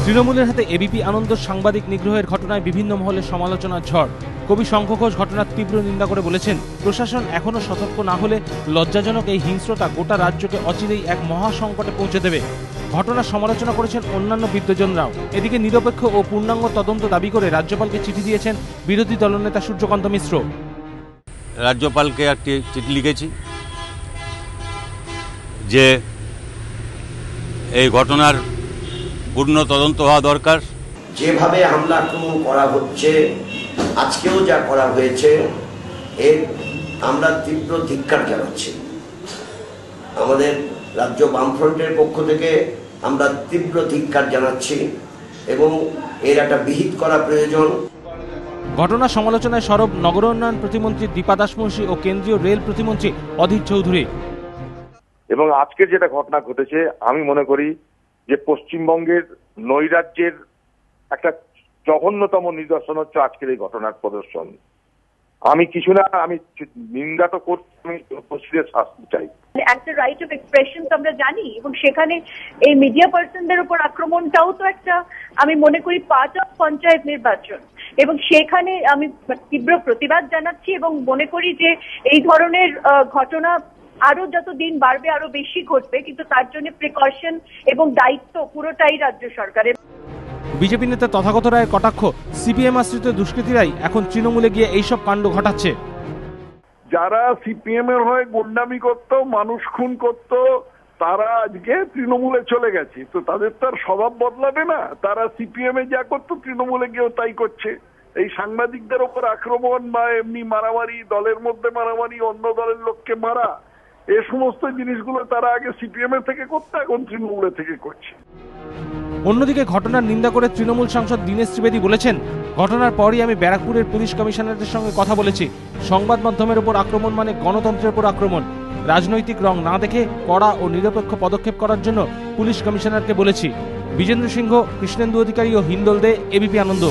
তৃণমূলের হাতে এবিপি আনন্দ সাংবাদিক নিগ্রহের ঘটনায় বিভিন্ন মহলে সমালোচনার ঝড়। কবি শঙ্খ ঘোষ ঘটনার তীব্র নিন্দা করে বলেছেন, প্রশাসন এখনো সতর্ক না হলে লজ্জাজনক এই হিংস্রতা গোটা রাজ্যকে অচিরেই এক মহাসংকটে পৌঁছে দেবে। ঘটনার সমালোচনা করেছেন অন্যান্য বিদ্বজনরাও। এদিকে নিরপেক্ষ ও পূর্ণাঙ্গ তদন্ত দাবি করে রাজ্যপালকে চিঠি দিয়েছেন বিরোধী দলনেতা সূর্যকান্ত মিশ্র। রাজ্যপালকে একটি চিঠি লিখেছি যে এই ঘটনার পূর্ণ তদন্ত হওয়া দরকার। যেভাবে হামলা আক্রমণ করা হচ্ছে, আজকেও যা করা হয়েছে, এর আমরা তীব্র ধিক্কার জানাচ্ছি। আমাদের রাজ্য বামফ্রন্টের পক্ষ থেকে আমরা তীব্র ধিক্কার জানাচ্ছি এবং এর একটা বিহিত করা প্রয়োজন। ঘটনা সমালোচনায় সরব নগরোন্নয়ন প্রতিমন্ত্রী দীপা দাসমুন্সী ও কেন্দ্রীয় রেল প্রতিমন্ত্রী অধীর চৌধুরী। এবং আজকের যেটা ঘটনা ঘটেছে, আমি মনে করি যে পশ্চিমবঙ্গের নৈরাজ্যের একটা জঘন্যতম নিদর্শন হচ্ছে আজকের এই ঘটনার প্রদর্শন। আমি কিছু না, আমি নিন্দা তো করছি, আমি উপস্থিতের শাস্তি চাই। একটা রাইট অফ এক্সপ্রেশন আমরা জানি, এবং সেখানে এই মিডিয়া পার্সনদের উপর আক্রমণটাও তো একটা, আমি মনে করি, পার্ট অফ পঞ্চায়েত নির্বাচন, এবং সেখানে আমি তীব্র প্রতিবাদ জানাচ্ছি এবং মনে করি যে এই ধরনের ঘটনা আরো যত দিন বাড়বে আরো বেশি ঘটবে, কিন্তু তার জন্য প্রিকশন এবং দায়িত্ব পুরোটাই রাজ্য সরকারের। বিজেপি নেতা তথাগত রায়ের কটাক্ষ, সিপিএম আশ্রিত দুষ্কৃতীরাই এখন তৃণমূলে গিয়ে এইসব কাণ্ড ঘটাচ্ছে। যারা সিপিএম এর হয়ে গুন্ডামি করতো, মানুষ খুন করতো, তারা আজকে তৃণমূলে চলে গেছে। তো তাদের তো আর স্বভাব বদলাবে না। তারা সিপিএম এ যা করতো তৃণমূলে গিয়েও তাই করছে। এই সাংবাদিকদের ওপর আক্রমণ বা এমনি মারামারি, দলের মধ্যে মারামারি, অন্য দলের লোককে মারা, এ সমস্ত জিনিসগুলো তারা আগে সিপিএম এর থেকে করতো, এখন তৃণমূলের থেকে করছে। অন্যদিকে ঘটনার নিন্দা করে তৃণমূল সাংসদ দীনেশ ত্রিবেদী বলেছেন, ঘটনার পরই আমি ব্যারাকপুরের পুলিশ কমিশনারদের সঙ্গে কথা বলেছি। সংবাদ মাধ্যমের উপর আক্রমণ মানে গণতন্ত্রের উপর আক্রমণ। রাজনৈতিক রং না দেখে কড়া ও নিরপেক্ষ পদক্ষেপ করার জন্য পুলিশ কমিশনারকে বলেছি। বিজেন্দ্র সিংহ, কৃষ্ণেন্দু অধিকারী ও হিন্দল দে, এবিপি আনন্দ।